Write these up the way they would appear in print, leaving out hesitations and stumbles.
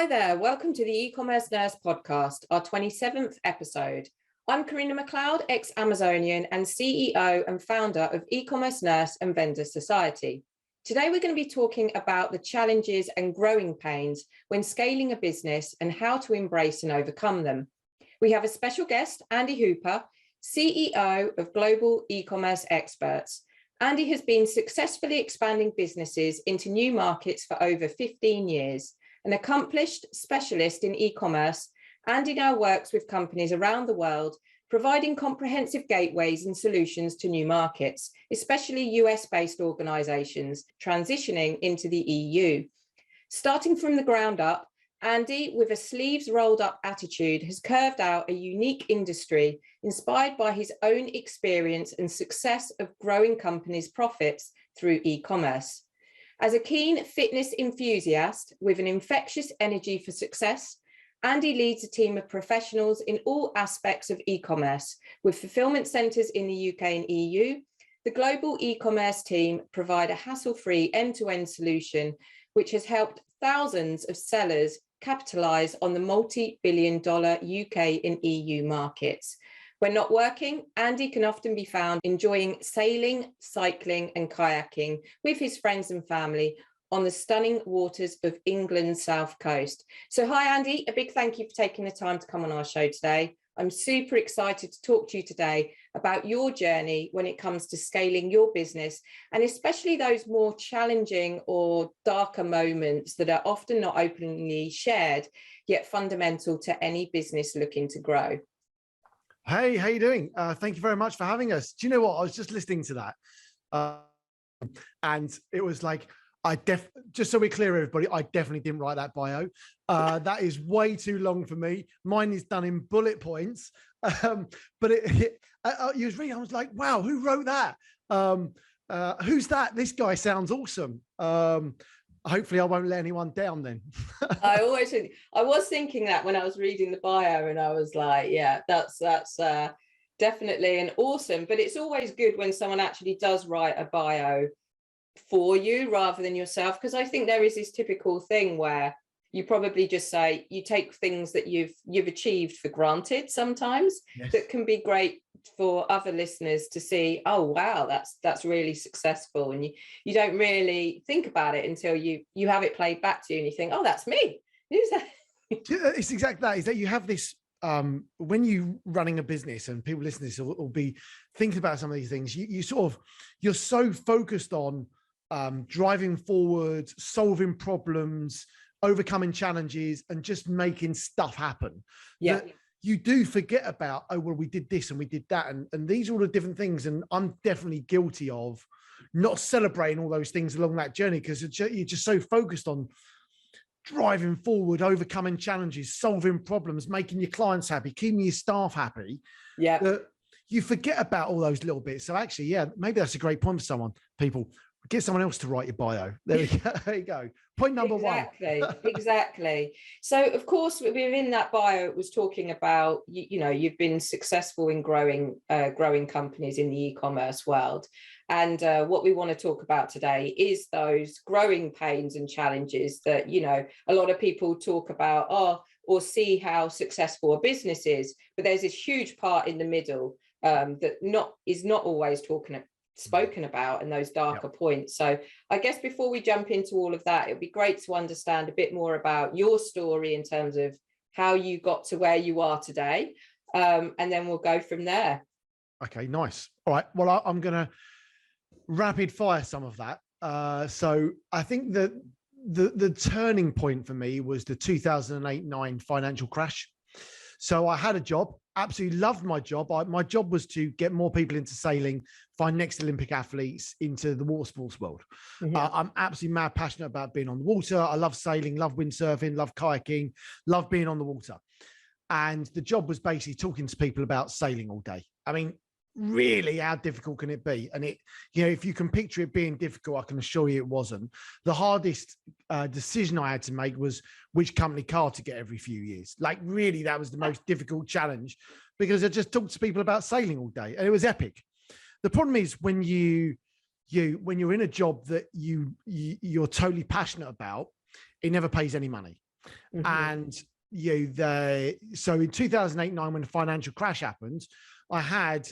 Hi there, welcome to the e-commerce nurse podcast, our 27th episode. I'm Karina McLeod, ex-Amazonian and CEO and founder of e-commerce nurse and vendor society. Today we're going to be talking about the challenges and growing pains when scaling a business and how to embrace and overcome them. We have a special guest, Andy Hooper, CEO of Global E-commerce Experts. Andy has been successfully expanding businesses into new markets for over 15 years. An accomplished specialist in e-commerce, Andy now works with companies around the world, providing comprehensive gateways and solutions to new markets, especially US-based organizations transitioning into the EU. Starting from the ground up, Andy, with a sleeves rolled up attitude, has carved out a unique industry inspired by his own experience and success of growing companies' profits through e-commerce. As a keen fitness enthusiast with an infectious energy for success, Andy leads a team of professionals in all aspects of e-commerce, with fulfillment centres in the UK and EU. The global e-commerce team provide a hassle-free end-to-end solution, which has helped thousands of sellers capitalise on the multi-billion-dollar UK and EU markets. When not working, Andy can often be found enjoying sailing, cycling and kayaking with his friends and family on the stunning waters of England's south coast. So hi, Andy, a big thank you for taking the time to come on our show today. I'm super excited to talk to you today about your journey when it comes to scaling your business, and especially those more challenging or darker moments that are often not openly shared, yet fundamental to any business looking to grow. Hey, how you doing? Thank you very much for having us. Do you know what? I was just listening to that. And it was like, just so we're clear, everybody, I definitely didn't write that bio. That is way too long for me. Mine is done in bullet points. But you was reading, I was like, wow, who wrote that? Who's that? This guy sounds awesome. Hopefully I won't let anyone down then. I was thinking that when I was reading the bio, and I was like, yeah, that's definitely an awesome, but it's always good when someone actually does write a bio for you rather than yourself, because I think there is this typical thing where you probably just say, you take things that you've achieved for granted sometimes. Yes. That can be great for other listeners to see, oh wow, that's really successful, and you don't really think about it until you have it played back to you and you think, oh, that's me. Who's that? It's exactly that, is that you have this when you running a business, and people listening to this will be thinking about some of these things, you're so focused on driving forward, solving problems, overcoming challenges, and just making stuff happen. Yeah. You do forget about, oh, well, we did this and we did that. And these are all the different things. And I'm definitely guilty of not celebrating all those things along that journey, because you're just so focused on driving forward, overcoming challenges, solving problems, making your clients happy, keeping your staff happy. Yeah. That you forget about all those little bits. So actually, yeah, maybe that's a great point for someone. People, get someone else to write your bio. There we go. There you go. Point number one. Exactly. So, of course, within that bio, it was talking about, you've been successful in growing companies in the e-commerce world. And what we want to talk about today is those growing pains and challenges that, a lot of people talk about, or see how successful a business is. But there's this huge part in the middle that is not always spoken about, and those darker points. So I guess before we jump into all of that, it'd be great to understand a bit more about your story in terms of how you got to where you are today, and then we'll go from there. Okay, nice. All right, well, I'm gonna rapid fire some of that. So I think that the turning point for me was the 2008-9 financial crash. So I had a job, absolutely loved my job. My job was to get more people into sailing, find next Olympic athletes into the water sports world. Mm-hmm. I'm absolutely mad passionate about being on the water. I love sailing, love windsurfing, love kayaking, love being on the water. And the job was basically talking to people about sailing all day. I mean, really, how difficult can it be? And if you can picture it being difficult, I can assure you it wasn't. The hardest decision I had to make was which company car to get every few years. Like, really, that was the most difficult challenge, because I just talked to people about sailing all day, and it was epic. The problem is when you're in a job that you're totally passionate about, it never pays any money. And so in 2008-9, when the financial crash happened, I had,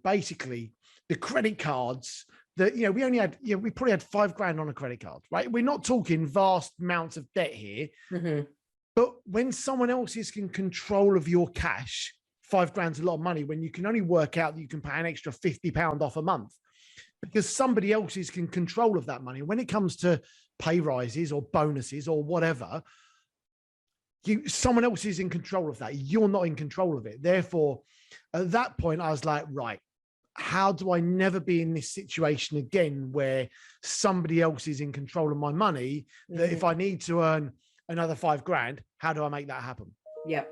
basically the credit cards that, we only had, we probably had £5,000 on a credit card, right? We're not talking vast amounts of debt here, but when someone else is in control of your cash, £5,000 is a lot of money when you can only work out that you can pay an extra £50 off a month because somebody else is in control of that money. When it comes to pay rises or bonuses or whatever, someone else is in control of that. You're not in control of it. Therefore, at that point, I was like, right, how do I never be in this situation again where somebody else is in control of my money? That if I need to earn another £5,000, how do I make that happen? Yeah.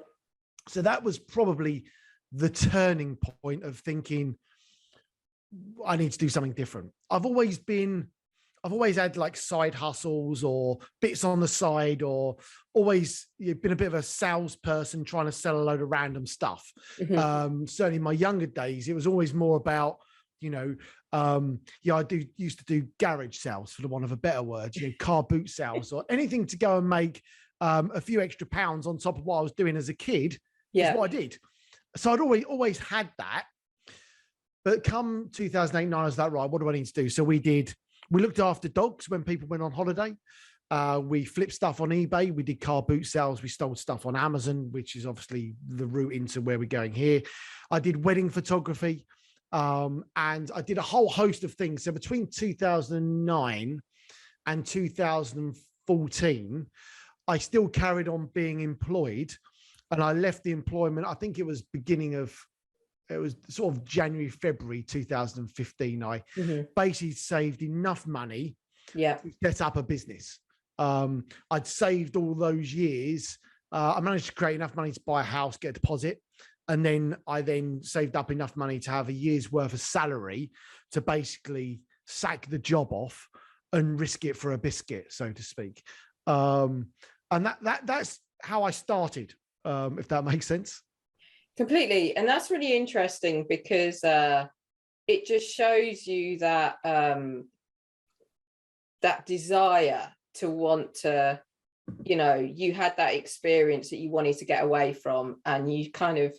So that was probably the turning point of thinking, I need to do something different. I've always had like side hustles or bits on the side, or always been a bit of a salesperson trying to sell a load of random stuff. Certainly in my younger days, it was always more about, I used to do garage sales, for the want of a better word, car boot sales or anything to go and make a few extra pounds on top of what I was doing as a kid. Is what I did. So I'd always had that. But come 2008-9, I was like, right, what do I need to do? So we looked after dogs when people went on holiday. We flipped stuff on eBay. We did car boot sales. We sold stuff on Amazon, which is obviously the route into where we're going here. I did wedding photography, and I did a whole host of things. So between 2009 and 2014, I still carried on being employed, and I left the employment. I think it was it was sort of January, February 2015. I basically saved enough money to set up a business. I'd saved all those years. I managed to create enough money to buy a house, get a deposit. And then I saved up enough money to have a year's worth of salary to basically sack the job off and risk it for a biscuit, so to speak. And that's how I started, if that makes sense. Completely. And that's really interesting because it just shows you that that desire to want to, you had that experience that you wanted to get away from, and you kind of,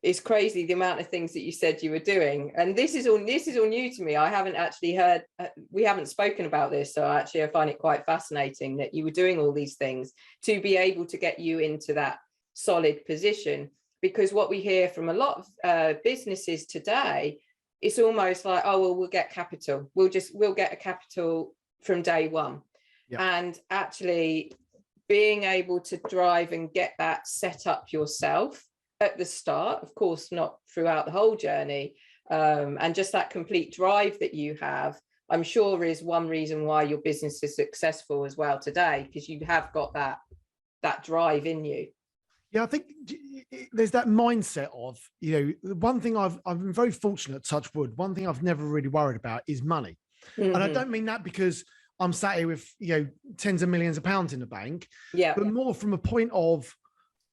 it's crazy the amount of things that you said you were doing. And this is all new to me. I haven't actually heard, we haven't spoken about this. So I find it quite fascinating that you were doing all these things to be able to get you into that solid position. Because what we hear from a lot of businesses today, it's almost like, oh, well, we'll get capital. We'll get a capital from day one. Yeah. And actually being able to drive and get that set up yourself at the start, of course, not throughout the whole journey, and just that complete drive that you have, I'm sure is one reason why your business is successful as well today, because you have got that drive in you. Yeah, I think there's that mindset of, one thing I've been very fortunate, touch wood, one thing I've never really worried about is money. And I don't mean that because I'm sat here with, tens of millions of pounds in the bank, but more from a point of,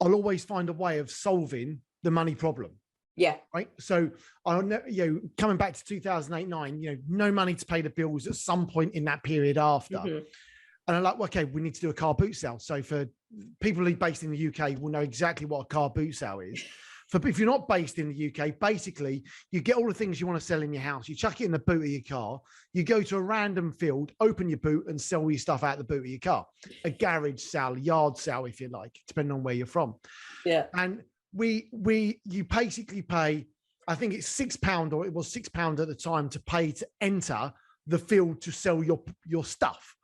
I'll always find a way of solving the money problem. Yeah. Right. So coming back to 2008-9, no money to pay the bills at some point in that period after. And I'm like, okay, we need to do a car boot sale. So for people who are based in the UK will know exactly what a car boot sale is. If you're not based in the UK, basically you get all the things you want to sell in your house. You chuck it in the boot of your car. You go to a random field, open your boot and sell your stuff out the boot of your car. A garage sale, yard sale, if you like, depending on where you're from. Yeah. And you basically pay, I think it's £6, or it was £6 at the time, to pay to enter the field to sell your stuff.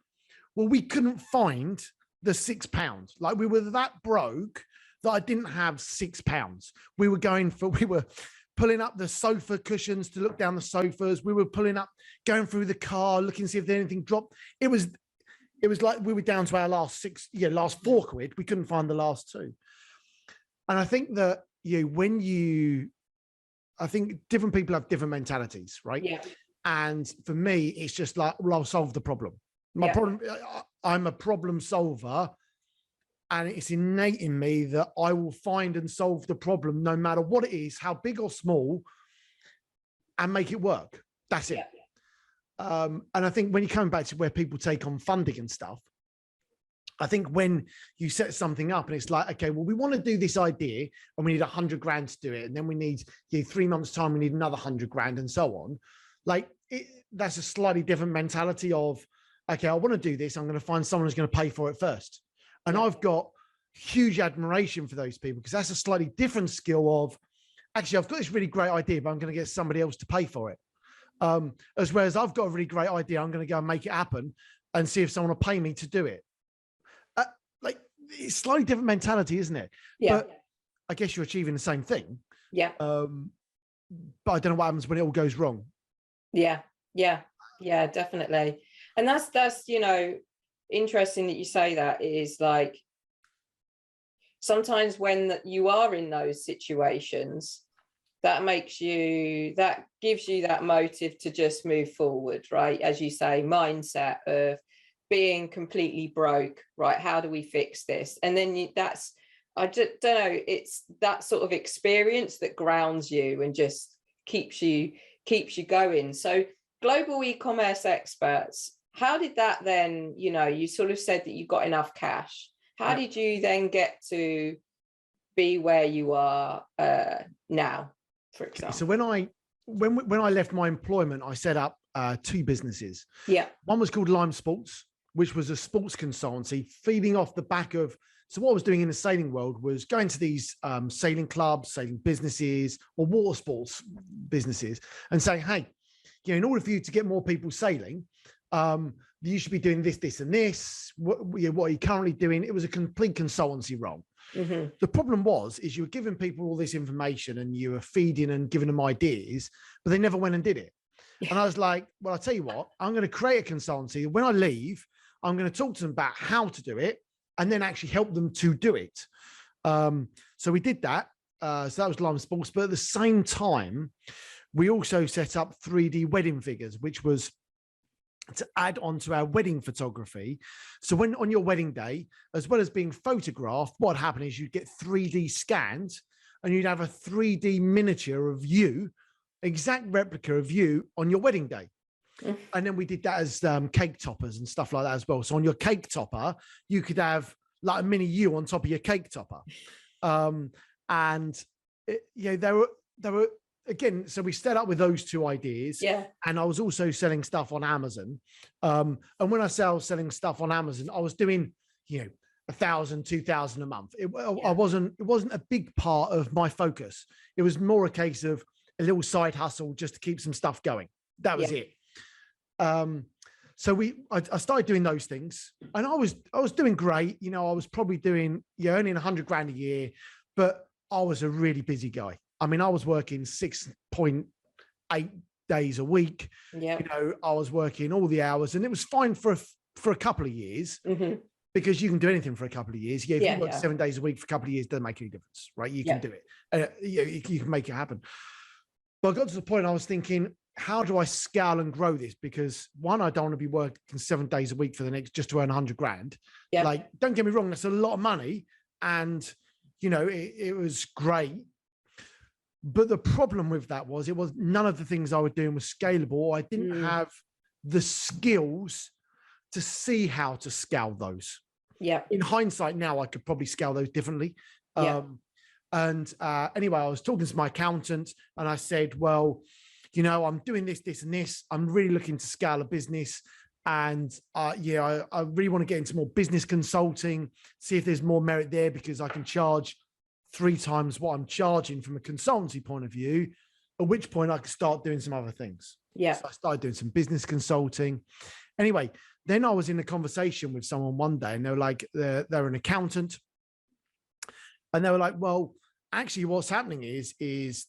Well, we couldn't find the £6. Like, we were that broke that I didn't have £6. We were pulling up the sofa cushions to look down the sofas. We were going through the car, looking to see if there anything dropped. It was like we were down to our last £4. We couldn't find the last two. And I think that, I think different people have different mentalities, right? Yeah. And for me, it's just like, well, I'll solve the problem. I'm a problem solver, and it's innate in me that I will find and solve the problem no matter what it is, how big or small, and make it work. That's it. And I think when you come back to where people take on funding and stuff, I think when you set something up and it's like, okay, well, we want to do this idea and we need 100 grand to do it. And then we need 3 months time, we need another 100 grand and so on. Like that's a slightly different mentality of, okay, I want to do this. I'm going to find someone who's going to pay for it first. And I've got huge admiration for those people because that's a slightly different skill of, actually, I've got this really great idea, but I'm going to get somebody else to pay for it. As well as I've got a really great idea, I'm going to go and make it happen and see if someone will pay me to do it. Like it's slightly different mentality, isn't it? Yeah. But I guess you're achieving the same thing. Yeah. But I don't know what happens when it all goes wrong. Yeah. Definitely. And that's interesting that you say that. It is like sometimes when you are in those situations, that gives you that motive to just move forward, right? As you say, mindset of being completely broke, right? How do we fix this? And then I just don't know, it's that sort of experience that grounds you and just keeps you going. So global e-commerce experts, how did that then, you sort of said that you got enough cash. How did you then get to be where you are now, for example? So when I left my employment, I set up 2 businesses. Yeah. One was called Lime Sports, which was a sports consultancy feeding off the back of, so what I was doing in the sailing world was going to these sailing clubs, sailing businesses or water sports businesses and saying, hey, in order for you to get more people sailing, you should be doing this, this, and this. What are you currently doing? It was a complete consultancy role. Mm-hmm. The problem is you were giving people all this information and you were feeding and giving them ideas, but they never went and did it. And I was like, well, I'll tell you what, I'm going to create a consultancy. When I leave, I'm going to talk to them about how to do it and then actually help them to do it. So we did that. So that was Lime Sports. But at the same time, we also set up 3D wedding figures, which was to add on to our wedding photography. So when on your wedding day, as well as being photographed, what happened is you'd get 3D scanned and you'd have a 3D miniature of you, exact replica of you on your wedding day. And then we did that as cake toppers and stuff like that as well. So on your cake topper, you could have like a mini you on top of your cake topper. There were again, so we set up with those 2 ideas. Yeah. And I was also selling stuff on Amazon. And when I say I was selling stuff on Amazon, I was doing, 1,000, 2,000 a month. It wasn't a big part of my focus. It was more a case of a little side hustle just to keep some stuff going. That was it. So I started doing those things and I was doing great. I was probably doing, earning 100 grand a year, but I was a really busy guy. I mean, I was working 6.8 days a week. Yeah. I was working all the hours and it was fine for a couple of years because you can do anything for a couple of years. If you work 7 days a week for a couple of years, it doesn't make any difference, right? You can do it. You can make it happen. But I got to the point I was thinking, how do I scale and grow this? Because one, I don't want to be working 7 days a week for the next, just to earn 100 grand. Yeah. Like, don't get me wrong. That's a lot of money. And, it was great. But the problem with that was none of the things I was doing was scalable. I didn't have the skills to see how to scale those. Yeah. In hindsight, now I could probably scale those differently. Yeah. Anyway, I was talking to my accountant and I said, well, I'm doing this, this, and this. I'm really looking to scale a business. And I really want to get into more business consulting, see if there's more merit there because I can charge 3 times what I'm charging from a consultancy point of view, at which point I could start doing some other things. Yeah. So I started doing some business consulting. Anyway, then I was in a conversation with someone one day and they were like, they're an accountant. And they were like, well, actually what's happening is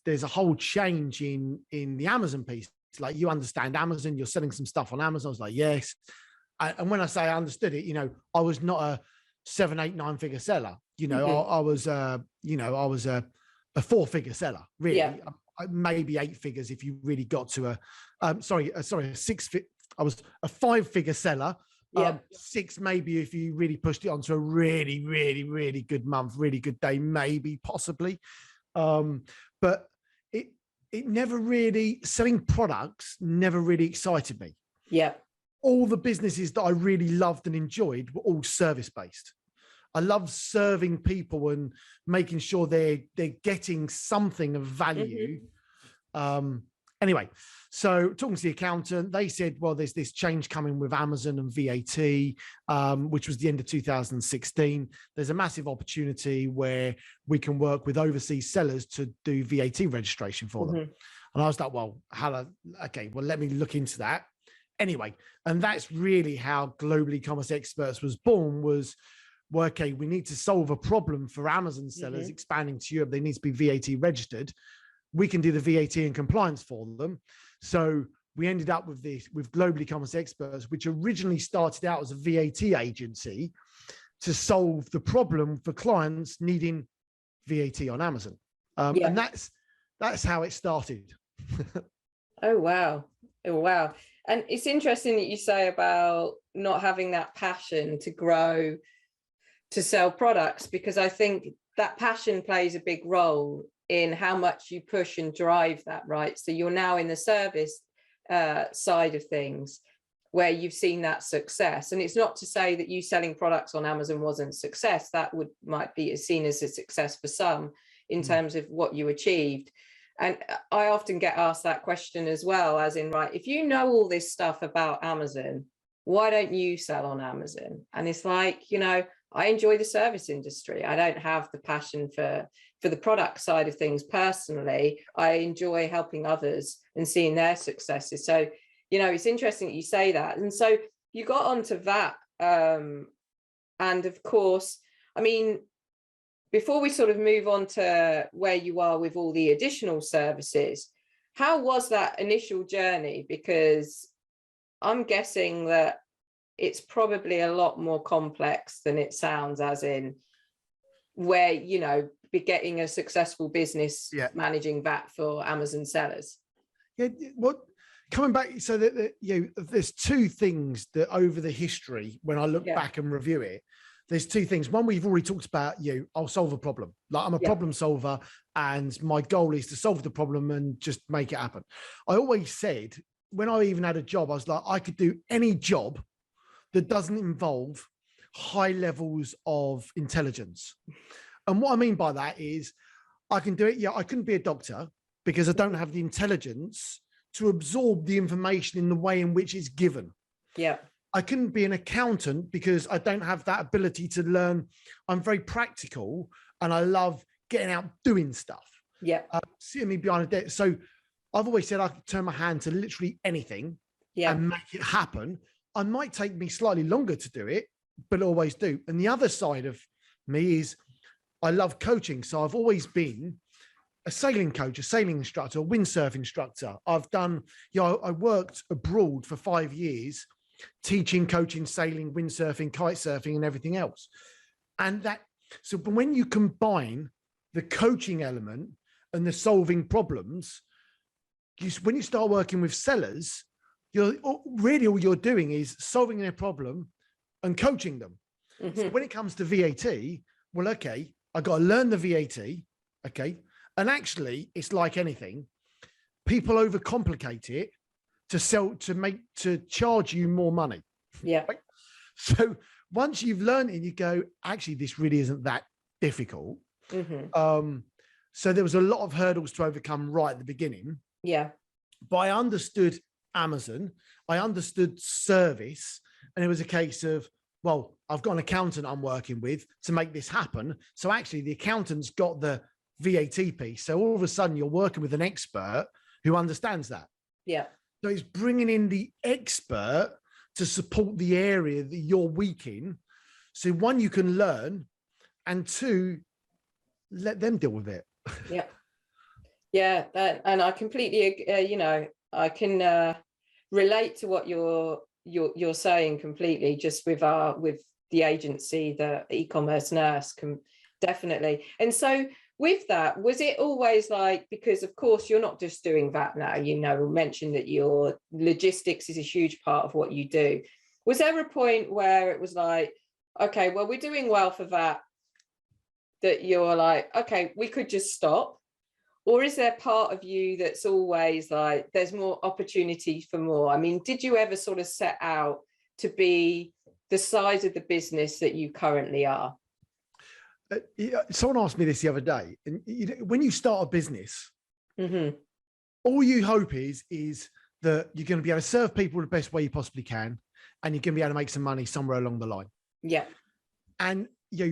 there's a whole change in the Amazon piece. It's like, you understand Amazon, you're selling some stuff on Amazon. I was like, yes. And when I say I understood it, I was not a 7, 8, 9 figure seller. I was a 4-figure seller, really. Yeah. Maybe 8 figures if you really got to a 6. I was a 5-figure seller. 6 maybe if you really pushed it onto a really, really, really good month, really good day, maybe, possibly. But it never really, selling products never really excited me. Yeah. all the businesses that I really loved and enjoyed were all service-based. I love serving people and making sure they're getting something of value. Anyway, so talking to the accountant, they said, well, there's this change coming with Amazon and VAT, which was the end of 2016. There's a massive opportunity where we can work with overseas sellers to do VAT registration for them. And I was like, well, okay, well, let me look into that. Anyway, and that's really how Global E-commerce Experts was born, was, well, okay, we need to solve a problem for Amazon sellers expanding to Europe. They need to be VAT registered. We can do the VAT and compliance for them. So we ended up with this, with Global E-commerce Experts, which originally started out as a VAT agency to solve the problem for clients needing VAT on Amazon. And that's how it started. Oh, wow. Oh, wow. And it's interesting that you say about not having that passion to grow, to sell products, because I think that passion plays a big role in how much you push and drive that, right? So you're now in the service side of things where you've seen that success. And it's not to say that you selling products on Amazon wasn't success. That might be seen as a success for some in terms of what you achieved. And I often get asked that question as well, as in, right, if you know all this stuff about Amazon, why don't you sell on Amazon? And it's like, you know, I enjoy the service industry. I don't have the passion for the product side of things personally. I enjoy helping others and seeing their successes. So, you know, it's interesting that you say that. And so you got onto that. And of course, I mean, before we sort of move on to where you are with all the additional services, how was that initial journey? Because I'm guessing that it's probably a lot more complex than it sounds, as in where, you know, be getting a successful business managing that for Amazon sellers. Yeah, what coming back, so that you know, there's two things that over the history, when I look back and review it, there's two things. One, we've already talked about, you know, I'll solve a problem. Like, I'm a problem solver, and my goal is to solve the problem and just make it happen. I always said, when I even had a job, I was like, I could do any job that doesn't involve high levels of intelligence. And what I mean by that is I can do it. Yeah, I couldn't be a doctor because I don't have the intelligence to absorb the information in the way in which it's given. Yeah. I couldn't be an accountant because I don't have that ability to learn. I'm very practical and I love getting out doing stuff. Yeah. Sitting me behind a desk. So I've always said I could turn my hand to literally anything and make it happen. I might take me slightly longer to do it, but always do. And the other side of me is I love coaching. So I've always been a sailing coach, a sailing instructor, a windsurf instructor. I've done, you know, I worked abroad for 5 years, teaching, coaching, sailing, windsurfing, kite surfing, and everything else. And that, so when you combine the coaching element and the solving problems, when you start working with sellers, you're really, all you're doing is solving their problem and coaching them. So when it comes to VAT, well, okay, I got to learn the VAT. Okay. And actually it's like anything, people overcomplicate it to sell, to charge you more money. Yeah. Right? So once you've learned it, you go, actually, this really isn't that difficult. So there was a lot of hurdles to overcome right at the beginning. Yeah. But I understood Amazon, I understood service, and it was a case of, well, I've got an accountant I'm working with to make this happen. So actually the accountant's got the VAT piece. So all of a sudden you're working with an expert who understands that. Yeah. So it's bringing in the expert to support the area that you're weak in. So one, you can learn, and two, let them deal with it. Yeah. Yeah. And I completely, you know, I can relate to what you're saying completely, just with the agency, the e-commerce nurse, can definitely. And so with that, was it always like, because of course you're not just doing that now, you know, we mentioned that your logistics is a huge part of what you do. Was there a point where it was like, okay, well, we're doing well for that you're like, okay, we could just stop? Or is there part of you that's always like, there's more opportunity for more? I mean, did you ever sort of set out to be the size of the business that you currently are? Someone asked me this the other day, and when you start a business, Mm-hmm. all you hope is that you're going to be able to serve people the best way you possibly can, and you're going to be able to make some money somewhere along the line. Yeah. And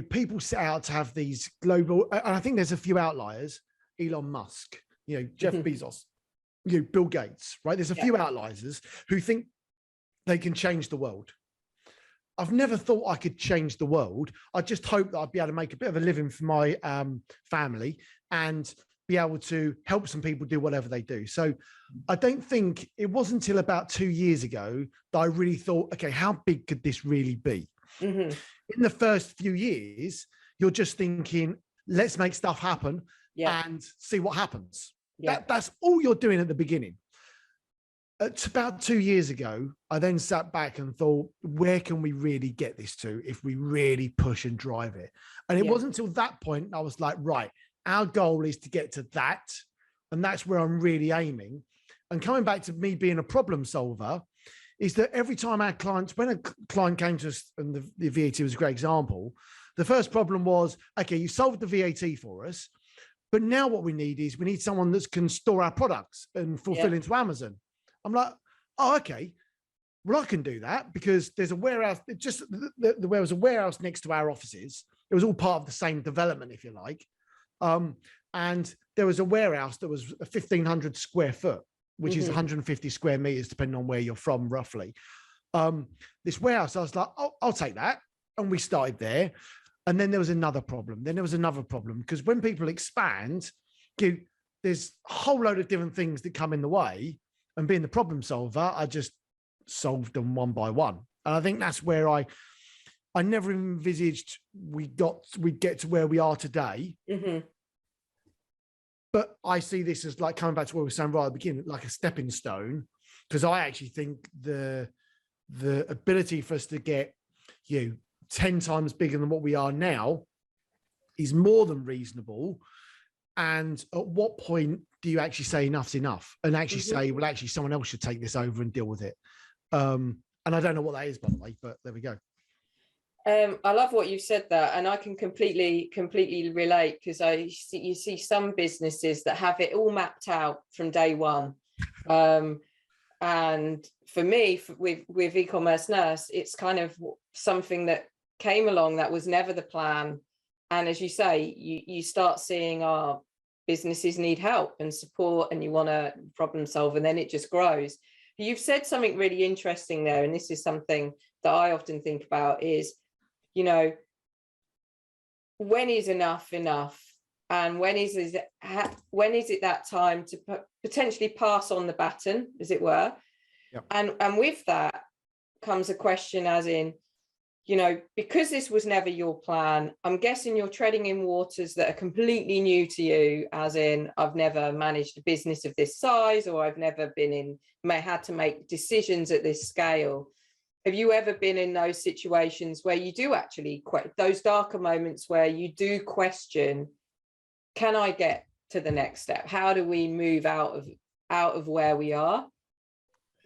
people set out to have these global, and I think there's a few outliers. Elon Musk, Jeff Bezos, Bill Gates, right? There's a few outliers who think they can change the world. I've never thought I could change the world. I just hope that I'd be able to make a bit of a living for my family and be able to help some people do whatever they do. So I don't think it wasn't until about 2 years ago that I really thought, okay, how big could this really be? Mm-hmm. In the first few years, you're just thinking, let's make stuff happen and see what happens. That's all you're doing at the beginning. It's about 2 years ago, I then sat back and thought, where can we really get this to if we really push and drive it? And it wasn't until that point I was like, right, our goal is to get to that. And that's where I'm really aiming. And coming back to me being a problem solver, is that every time our clients, when a client came to us, and the VAT was a great example, the first problem was, okay, you solved the VAT for us, but now what we need someone that can store our products and fulfill into Amazon. I'm like, oh, okay. Well, I can do that because there's a warehouse. There was a warehouse next to our offices. It was all part of the same development, if you like. And there was a warehouse that was 1,500 square foot, which is 150 square meters, depending on where you're from, roughly. This warehouse, I was like, oh, I'll take that. And we started there. And then there was another problem. Because when people expand, there's a whole load of different things that come in the way. And being the problem solver, I just solved them one by one. And I think that's where I never envisaged we'd get to where we are today. Mm-hmm. But I see this as like coming back to what we were saying right at the beginning, like a stepping stone, because I actually think the ability for us to get 10 times bigger than what we are now is more than reasonable. And at what point do you actually say enough's enough and actually say, well, actually someone else should take this over and deal with it? And I don't know what that is, by the way, but there we go. I love what you've said there, and I can completely relate, because you see some businesses that have it all mapped out from day one. And for me, with eCommerce Nurse, it's kind of something that came along that was never the plan. And as you say, you start seeing our businesses need help and support, and you want to problem solve, and then it just grows. You've said something really interesting there, and this is something that I often think about is, when is enough, and when is it that time to potentially pass on the baton, as it were? Yep. And with that comes a question as in, because this was never your plan, I'm guessing you're treading in waters that are completely new to you, as in, I've never managed a business of this size, or I've never had to make decisions at this scale. Have you ever been in those situations where you do actually, those darker moments where you do question, can I get to the next step? How do we move out of where we are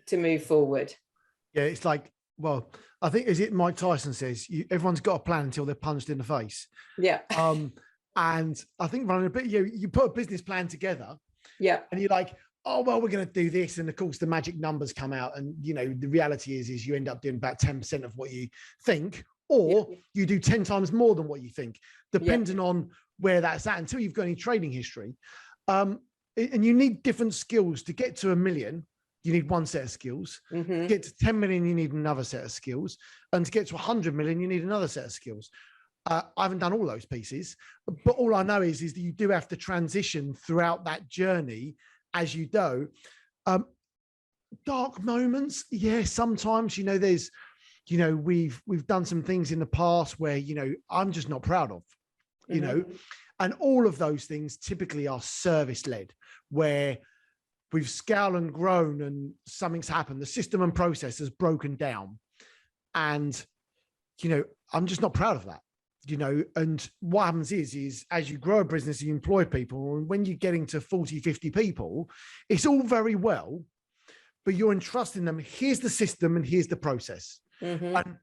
to move forward? Yeah, it's like, well, I think, is it Mike Tyson says, everyone's got a plan until they're punched in the face. Yeah. And I think running a bit, you put a business plan together. Yeah. And you're like, oh, well, we're going to do this. And of course, the magic numbers come out. And, the reality is you end up doing about 10% of what you think, or you do 10 times more than what you think, depending on where that's at, until you've got any trading history. And you need different skills to get to 1 million. You need one set of skills. Mm-hmm. To get to 10 million, you need another set of skills. And to get to 100 million, you need another set of skills. I haven't done all those pieces, but all I know is that you do have to transition throughout that journey as you go. Dark moments, sometimes, there's, we've done some things in the past where, I'm just not proud of, and all of those things typically are service-led, where we've scaled and grown and something's happened. The system and process has broken down. And, I'm just not proud of that. and what happens is as you grow a business, you employ people, and when you're getting to 40, 50 people, it's all very well, but you're entrusting them. Here's the system and here's the process. And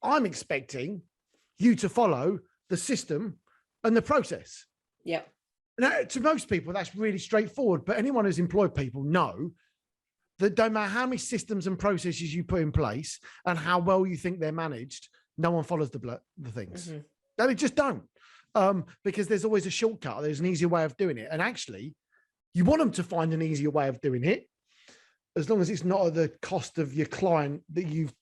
I'm expecting you to follow the system and the process. Yeah. Now, to most people, that's really straightforward, but anyone who's employed people know that don't matter how many systems and processes you put in place and how well you think they're managed, no one follows the things. They just don't, because there's always a shortcut. There's an easier way of doing it. And actually, you want them to find an easier way of doing it, as long as it's not at the cost of your client, that you've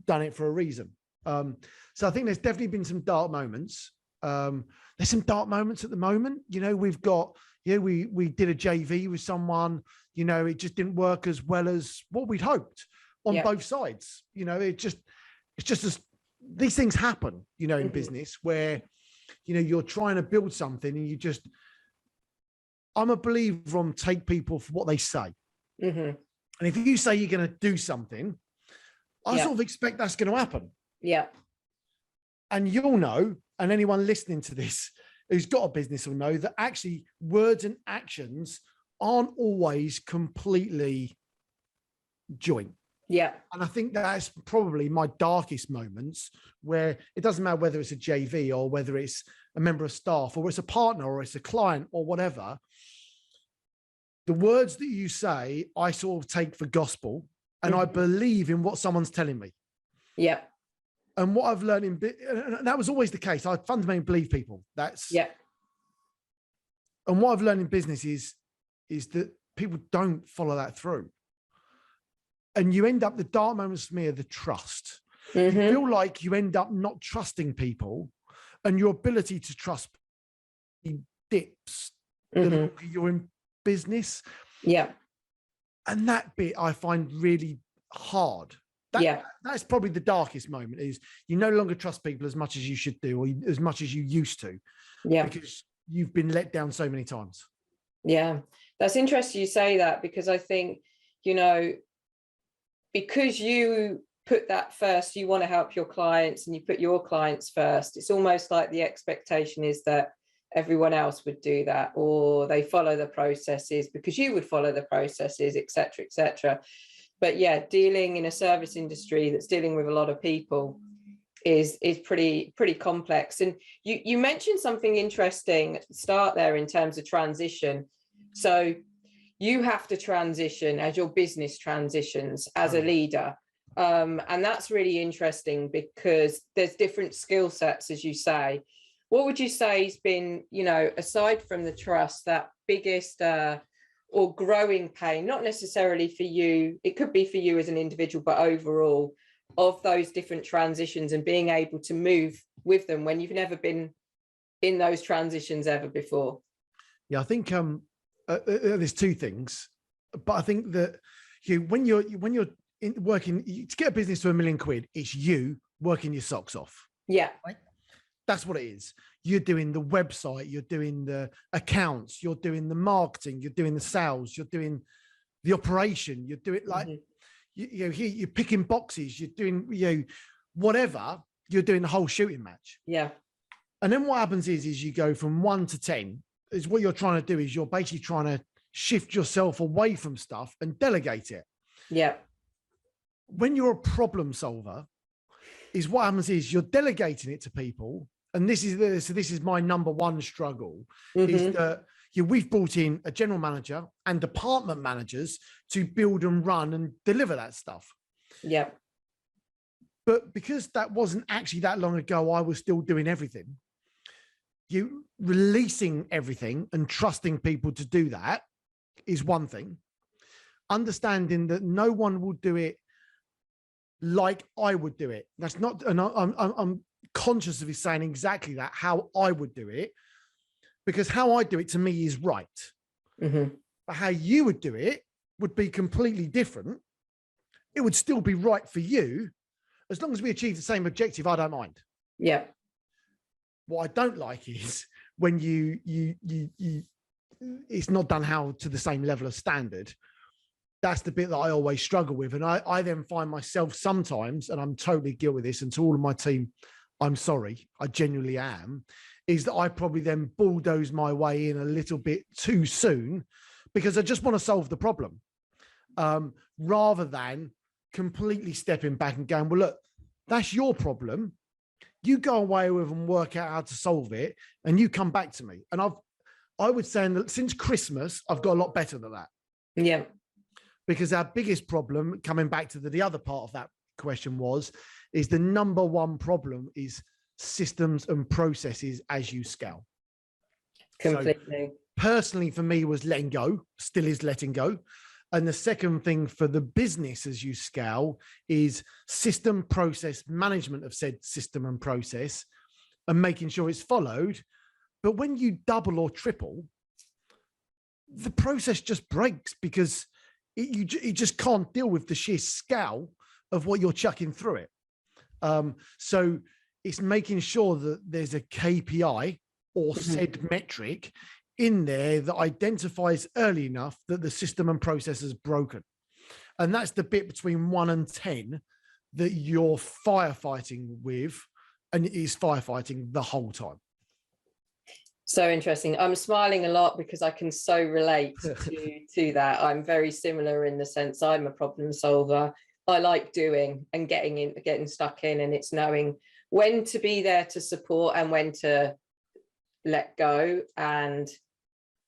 done it for a reason. So I think there's definitely been some dark moments. There's some dark moments at the moment. We've got, we did a JV with someone, it just didn't work as well as what we'd hoped on both sides. It's just as these things happen, in business where, you're trying to build something and I'm a believer on take people for what they say. And if you say you're going to do something, I sort of expect that's going to happen. Yeah. And you'll know, and anyone listening to this who's got a business will know that actually words and actions aren't always completely joint. Yeah. And I think that's probably my darkest moments, where it doesn't matter whether it's a JV or whether it's a member of staff or it's a partner or it's a client or whatever. The words that you say, I sort of take for gospel, and I believe in what someone's telling me. Yeah. And what I've learned and that was always the case. I fundamentally believe people. And what I've learned in business is that people don't follow that through. And you end up, the dark moments for me are the trust. You feel like you end up not trusting people, and your ability to trust dips the longer you're in business. Yeah. And that bit I find really hard. That's probably the darkest moment, is you no longer trust people as much as you should do, or as much as you used to. Yeah. Because you've been let down so many times. Yeah. That's interesting you say that, because I think, because you put that first, you want to help your clients and you put your clients first. It's almost like the expectation is that everyone else would do that, or they follow the processes because you would follow the processes, etc., etc. But yeah, dealing in a service industry that's dealing with a lot of people is pretty complex. And you mentioned something interesting at the start there in terms of transition. So you have to transition as your business transitions as a leader. And that's really interesting, because there's different skill sets, as you say. What would you say has been, aside from the trust, that biggest or growing pain, not necessarily for you, it could be for you as an individual, but overall, of those different transitions and being able to move with them when you've never been in those transitions ever before? Yeah, I think there's two things, but I think that when you're working to get a business to £1 million, it's you working your socks off. Yeah. Right? That's what it is. You're doing the website, you're doing the accounts, you're doing the marketing, you're doing the sales, you're doing the operation, you're doing like, you're picking boxes, you're doing, whatever, you're doing the whole shooting match. Yeah. And then what happens is you go from 1 to 10, is what you're trying to do is you're basically trying to shift yourself away from stuff and delegate it. Yeah. When you're a problem solver, is what happens is you're delegating it to people. And this is my number one struggle, is that we've brought in a general manager and department managers to build and run and deliver that stuff. Yeah. But because that wasn't actually that long ago, I was still doing everything. You releasing everything and trusting people to do that is one thing. Understanding that no one will do it like I would do it. That's not, and I'm conscious of saying exactly that, how I would do it, because how I do it to me is right. But how you would do it would be completely different. It would still be right for you. As long as we achieve the same objective, I don't mind. Yeah. What I don't like is when it's not done to the same level of standard. That's the bit that I always struggle with. And I then find myself sometimes, and I'm totally guilty of this, and to all of my team, I'm sorry, I genuinely am, is that I probably then bulldoze my way in a little bit too soon because I just want to solve the problem, rather than completely stepping back and going, well, look, that's your problem. You go away with and work out how to solve it, and you come back to me. And I would say that since Christmas, I've got a lot better than that. Yeah. Because our biggest problem, coming back to the other part of that question, is the number one problem is systems and processes as you scale. Completely. So personally, for me, was letting go, still is letting go. And the second thing for the business as you scale is system process management of said system and process and making sure it's followed. But when you double or triple, the process just breaks because you just can't deal with the sheer scale of what you're chucking through it. So it's making sure that there's a KPI or said metric in there that identifies early enough that the system and process is broken. And that's the bit between 1 and 10 that you're firefighting with, and it is firefighting the whole time. So interesting. I'm smiling a lot because I can so relate to that. I'm very similar in the sense I'm a problem solver. I like doing and getting stuck in, and it's knowing when to be there to support and when to let go, and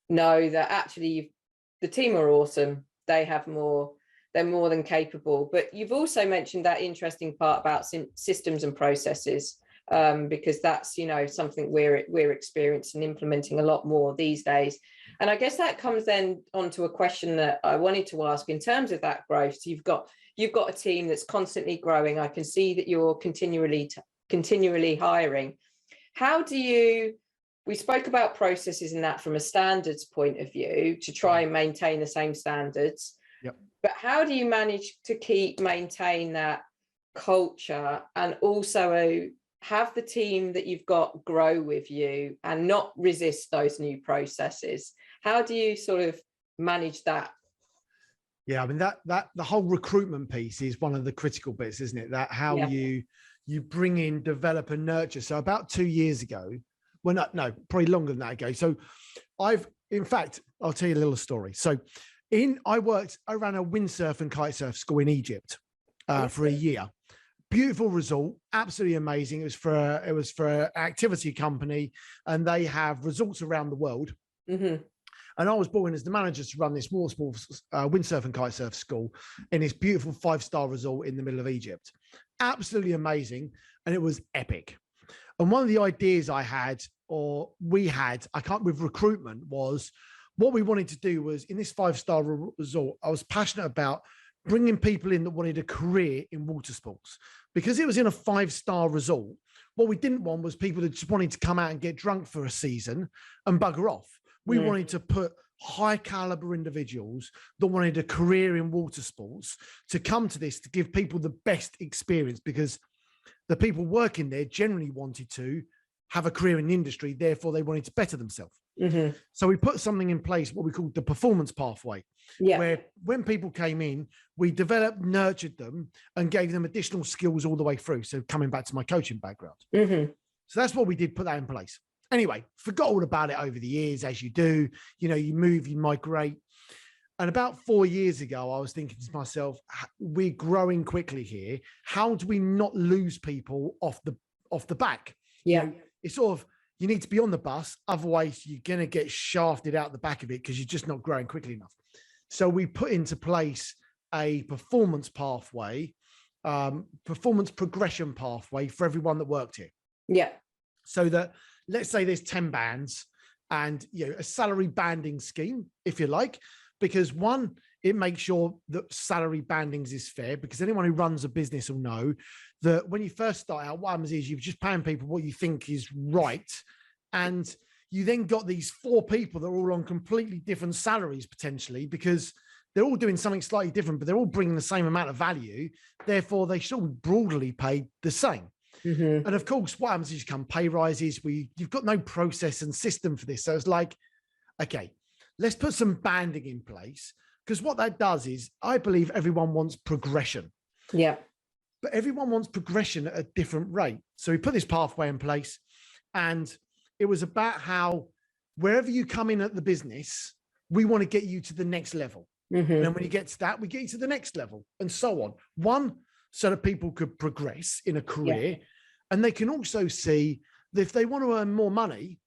know that actually the team are awesome. They have more, they're more than capable. But you've also mentioned that interesting part about systems and processes, because that's, you know, something we're experiencing implementing a lot more these days. And I guess that comes then onto a question that I wanted to ask in terms of that growth. So you've got a team that's constantly growing. I can see that you're continually hiring. How do you, we spoke about processes and that from a standards point of view to try and maintain the same standards. Yep. But how do you manage to maintain that culture and also have the team that you've got grow with you and not resist those new processes? How do you sort of manage that? Yeah, I mean, that the whole recruitment piece is one of the critical bits, isn't it? That how you bring in, develop and nurture. So about 2 years ago, well, no, probably longer than that ago. So in fact, I'll tell you a little story. So I ran a windsurf and kitesurf school in Egypt for a year. Beautiful resort, absolutely amazing. It was for an activity company, and they have resorts around the world. Mm-hmm. And I was brought in as the manager to run this water sports windsurf and kitesurf school in this beautiful 5-star resort in the middle of Egypt. Absolutely amazing, and it was epic. And one of the ideas I had, or we had, with recruitment, was what we wanted to do was in this 5-star resort, I was passionate about bringing people in that wanted a career in water sports. Because it was in a 5-star resort, what we didn't want was people that just wanted to come out and get drunk for a season and bugger off. We wanted to put high caliber individuals that wanted a career in water sports to come to this, to give people the best experience, because the people working there generally wanted to have a career in the industry. Therefore, they wanted to better themselves. Mm-hmm. So we put something in place, what we called the performance pathway, where when people came in, we developed, nurtured them and gave them additional skills all the way through. So coming back to my coaching background. Mm-hmm. So that's what we did, put that in place. Anyway, forgot all about it over the years, as you do. You know, you move, you migrate. And about 4 years ago, I was thinking to myself, we're growing quickly here. How do we not lose people off the back? Yeah. You know, it's sort of, you need to be on the bus. Otherwise, you're going to get shafted out the back of it because you're just not growing quickly enough. So we put into place a performance pathway, performance progression pathway for everyone that worked here. Yeah. So that, let's say there's 10 bands and, you know, a salary banding scheme, if you like, because one, it makes sure that salary bandings is fair, because anyone who runs a business will know that when you first start out, what happens is you're just paying people what you think is right. And you then got these 4 people that are all on completely different salaries potentially, because they're all doing something slightly different, but they're all bringing the same amount of value. Therefore, they should all broadly paid the same. Mm-hmm. And of course, what happens is you come pay rises. You've got no process and system for this. So it's like, okay, let's put some banding in place, because what that does is, I believe everyone wants progression. Yeah. but everyone wants progression at a different rate. So we put this pathway in place, and it was about how wherever you come in at the business, we want to get you to the next level. And then when you get to that, we get you to the next level, and so on. One, so that people could progress in a career, and they can also see that if they want to earn more money,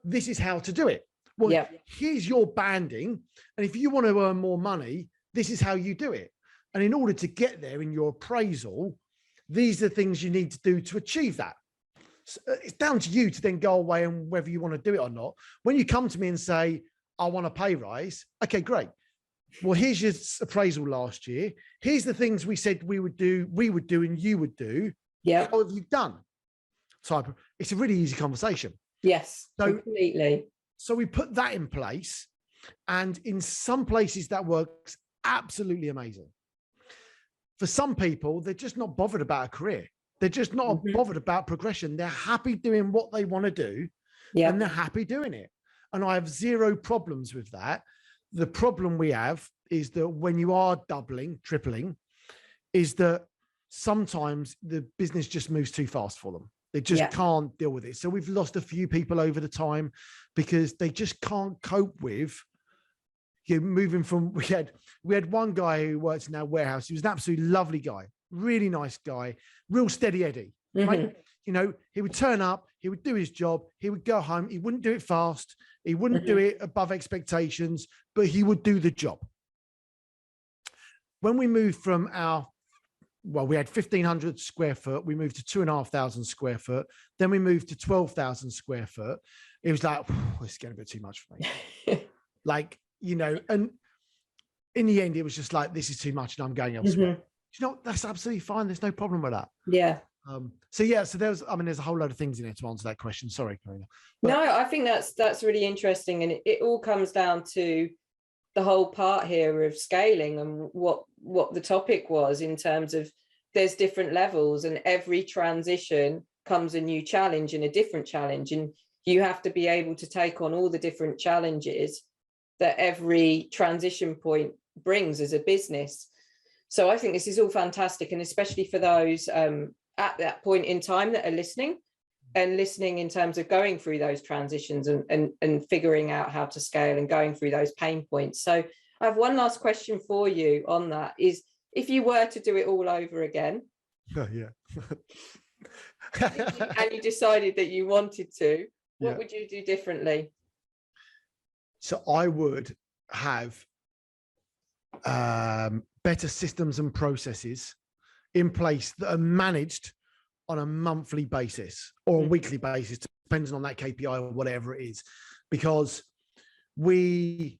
this is how to do it. Well, here's your banding, and if you want to earn more money, this is how you do it. And in order to get there in your appraisal, these are the things you need to do to achieve that. So it's down to you to then go away and whether you want to do it or not. When you come to me and say, I want a pay rise, okay, great. Well, here's your appraisal last year. Here's the things we said we would do, and you would do. Yeah. How have you done? It's a really easy conversation. Yes, completely. So we put that in place, and in some places that works absolutely amazing. For some people, they're just not bothered about a career. They're just not bothered about progression. They're happy doing what they want to do, and they're happy doing it. And I have zero problems with that. The problem we have is that when you are doubling, tripling, is that sometimes the business just moves too fast for them. They just can't deal with it. So we've lost a few people over the time because they just can't cope with moving from, we had one guy who works in our warehouse. He was an absolutely lovely guy, really nice guy, real steady Eddie, right? You know, he would turn up, he would do his job, he would go home. He wouldn't do it fast. He wouldn't do it above expectations, but he would do the job. When we moved from we had 1,500 square foot, we moved to 2,500 square foot. Then we moved to 12,000 square foot. It was like, it's getting a bit too much for me. Like, you know, and in the end, it was just like, this is too much and I'm going elsewhere. You know, that's absolutely fine. There's no problem with that. Yeah. So there's a whole load of things in it to answer that question. Sorry, Karina. No, I think that's really interesting. And it all comes down to the whole part here of scaling and what the topic was in terms of there's different levels, and every transition comes a new challenge and a different challenge. And you have to be able to take on all the different challenges that every transition point brings as a business. So I think this is all fantastic. And especially for those at that point in time that are listening in terms of going through those transitions and figuring out how to scale and going through those pain points. So I have one last question for you on that is, if you were to do it all over again, and you decided that you wanted to, what would you do differently? So I would have better systems and processes in place that are managed on a monthly basis or a weekly basis, depending on that KPI or whatever it is, because in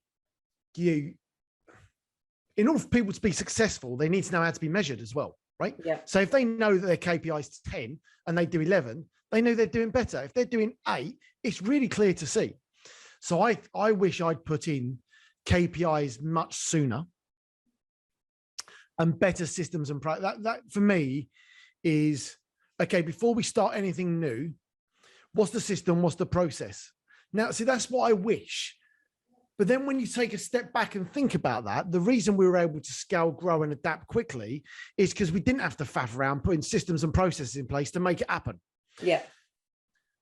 order for people to be successful, they need to know how to be measured as well, right? Yeah. So if they know that their KPI is 10 and they do 11, they know they're doing better. If they're doing 8, it's really clear to see. So I wish I'd put in KPIs much sooner and better systems and that for me is, okay, before we start anything new, what's the system? What's the process? Now, see, that's what I wish. But then when you take a step back and think about that, the reason we were able to scale, grow, and adapt quickly is because we didn't have to faff around putting systems and processes in place to make it happen. Yeah.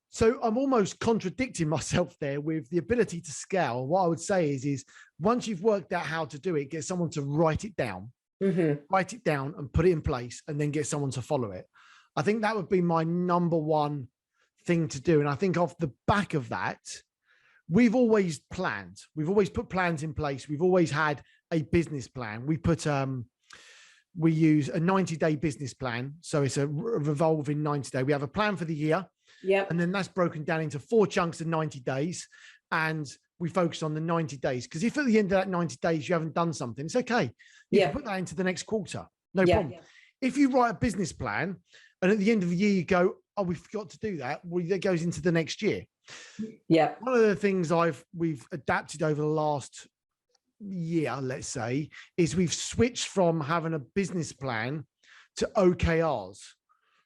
So I'm almost contradicting myself there with the ability to scale. What I would say is once you've worked out how to do it, get someone to write it down and put it in place, and then get someone to follow it. I think that would be my number one thing to do. And I think off the back of that, we've always planned. We've always put plans in place. We've always had a business plan. We use a 90-day business plan. So it's a revolving 90-day. We have a plan for the year. Yeah. And then that's broken down into 4 chunks of 90 days. And we focus on the 90 days. Because if at the end of that 90 days, you haven't done something, it's okay. You can put that into the next quarter. No problem. Yeah. If you write a business plan and at the end of the year, you go, oh, we forgot to do that. Well, that goes into the next year. Yeah. One of the things we've adapted over the last year, let's say, is we've switched from having a business plan to OKRs.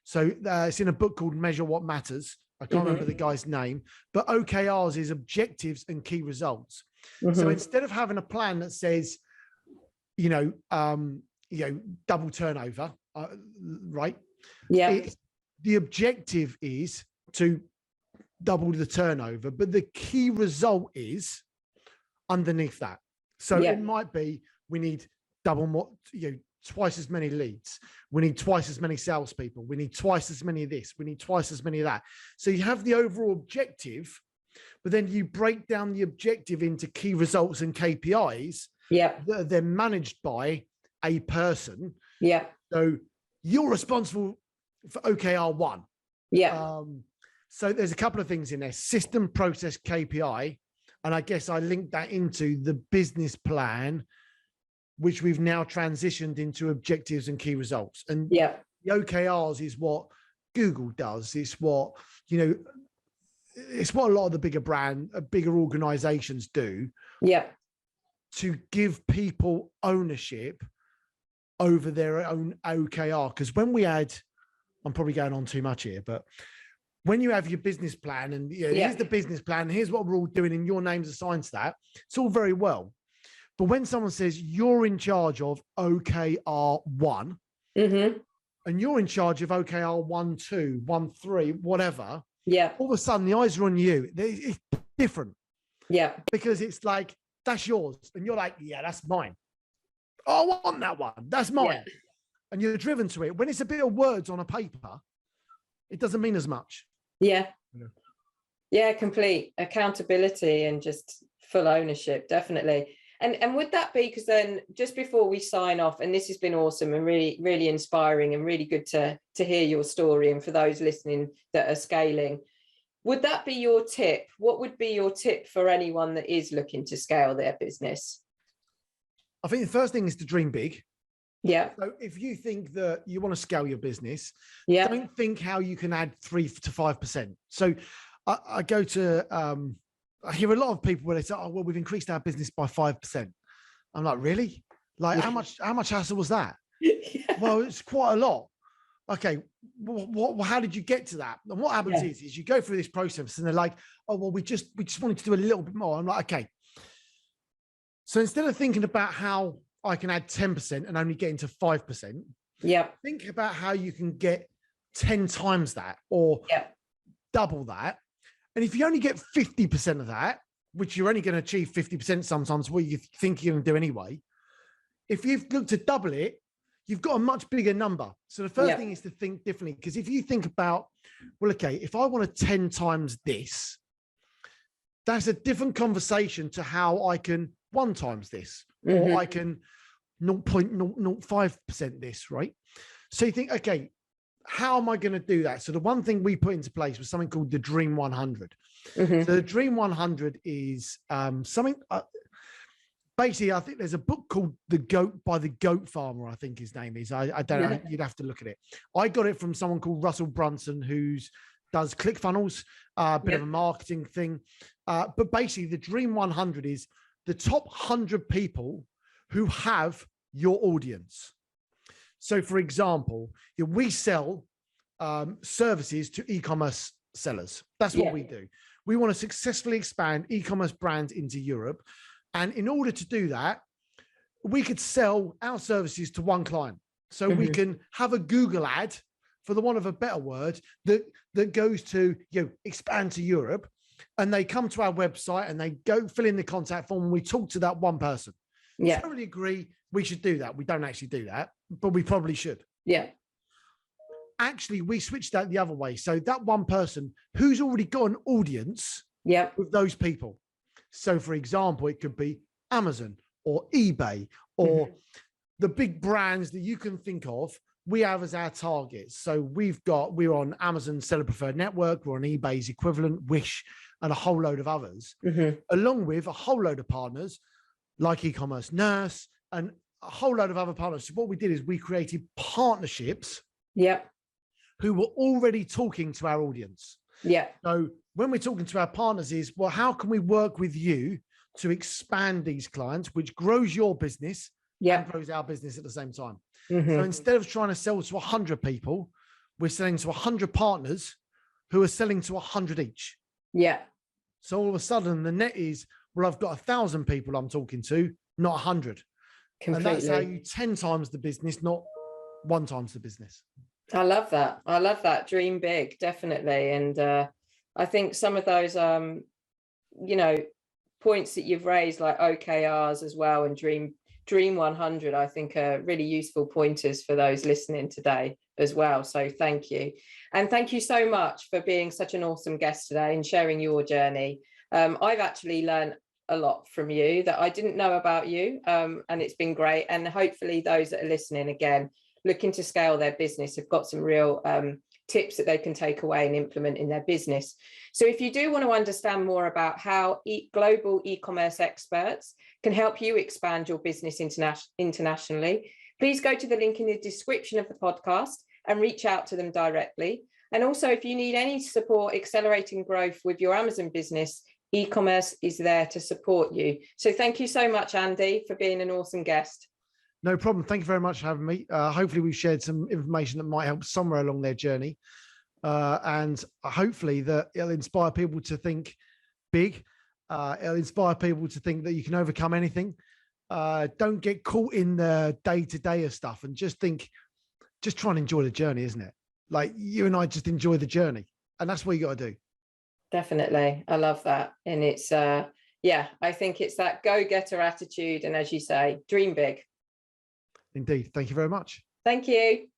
So it's in a book called Measure What Matters. I can't remember the guy's name, but OKRs is objectives and key results. So instead of having a plan that says, double turnover, right? Yeah. The objective is to double the turnover, but the key result is underneath that. So it might be we need double more, twice as many leads. We need twice as many salespeople. We need twice as many of this. We need twice as many of that. So you have the overall objective, but then you break down the objective into key results and KPIs that are then managed by a person. Yeah. So you're responsible for OKR1. Yeah. So there's a couple of things in there: system, process, KPI. And I guess I linked that into the business plan, which we've now transitioned into objectives and key results. And the OKRs is what Google does. It's what, it's what a lot of the bigger organizations do. Yeah. To give people ownership over their own OKR. Because when we had, I'm probably going on too much here, but when you have your business plan and here's the business plan, here's what we're all doing, and your name's assigned to that, it's all very well. But when someone says you're in charge of OKR1 and you're in charge of OKR 1, 2, 1, 3, whatever, all of a sudden the eyes are on you. It's different. Yeah. Because it's like, that's yours. And you're like, yeah, that's mine. Oh, I want that one. That's mine. Yeah. And you're driven to it. When it's a bit of words on a paper, it doesn't mean as much. Yeah. Yeah, complete accountability and just full ownership, definitely. And would that be, because then just before we sign off, and this has been awesome and really, really inspiring and really good to hear your story, and for those listening that are scaling, would that be your tip? What would be your tip for anyone that is looking to scale their business? I think the first thing is to dream big. Yeah. So if you think that you want to scale your business, don't think how you can add 3 to 5%. So I go to, I hear a lot of people where they say, oh, well, we've increased our business by 5%. I'm like, really? Like, how much hassle was that? Well, it's quite a lot. Okay. How did you get to that? And what happens is you go through this process and they're like, oh, well, we just wanted to do a little bit more. I'm like, okay. So instead of thinking about how I can add 10% and only get into 5%, think about how you can get 10 times that or double that. And if you only get 50% of that, which you're only going to achieve 50% sometimes, what you think you're going to do anyway, if you've looked to double it, you've got a much bigger number. So the first thing is to think differently. Because if you think about, well, okay, if I want to 10 times this, that's a different conversation to how I can 1 times this, or I can 0.005% this, right? So you think, okay, how am I going to do that? So the one thing we put into place was something called the Dream 100. So the Dream 100 is something, basically, I think there's a book called The Goat by the Goat Farmer, I think his name is. I don't know, you'd have to look at it. I got it from someone called Russell Brunson, who does ClickFunnels, a bit of a marketing thing. But basically the Dream 100 is the top 100 people who have your audience. So for example, we sell services to e-commerce sellers. That's what we do. We want to successfully expand e-commerce brands into Europe. And in order to do that, we could sell our services to one client. So we can have a Google ad, for the want of a better word, that goes to, expand to Europe. And they come to our website and they go fill in the contact form and we talk to that one person. I totally agree. We should do that. We don't actually do that, but we probably should. Yeah. Actually, we switched that the other way. So that one person who's already got an audience with those people. So for example, it could be Amazon or eBay or the big brands that you can think of, we have as our targets. So we're on Amazon Seller Preferred Network, we're on eBay's equivalent, Wish, and a whole load of others, along with a whole load of partners like eCommerce Nurse and a whole load of other partners. So what we did is we created partnerships who were already talking to our audience. So when we're talking to our partners is, well, how can we work with you to expand these clients, which grows your business and grows our business at the same time. So instead of trying to sell to 100 people, we're selling to 100 partners who are selling to 100 each. So all of a sudden the net is, well, I've got 1,000 people I'm talking to, not 100. And that's how Completely. you 10 times the business, not 1 times the business. I love that. I love that. Dream big, definitely. And I think some of those, you know, points that you've raised, like OKRs as well, and Dream 100, I think are really useful pointers for those listening today as well. So thank you. And thank you so much for being such an awesome guest today and sharing your journey. I've actually learned a lot from you that I didn't know about you, and it's been great. And hopefully those that are listening again, looking to scale their business, have got some real tips that they can take away and implement in their business. So if you do want to understand more about how global e-commerce experts can help you expand your business internationally, please go to the link in the description of the podcast and reach out to them directly. And also, if you need any support accelerating growth with your Amazon business, eCommerce is there to support you. So thank you so much, Andy, for being an awesome guest. No problem. Thank you very much for having me. Hopefully we've shared some information that might help somewhere along their journey. And hopefully that it'll inspire people to think big. It'll inspire people to think that you can overcome anything. Don't get caught in the day-to-day of stuff, and just try and enjoy the journey, isn't it? Like, you and I just enjoy the journey, and that's what you got to do. Definitely. I love that. And it's, yeah, I think it's that go-getter attitude. And as you say, dream big. Indeed. Thank you very much. Thank you.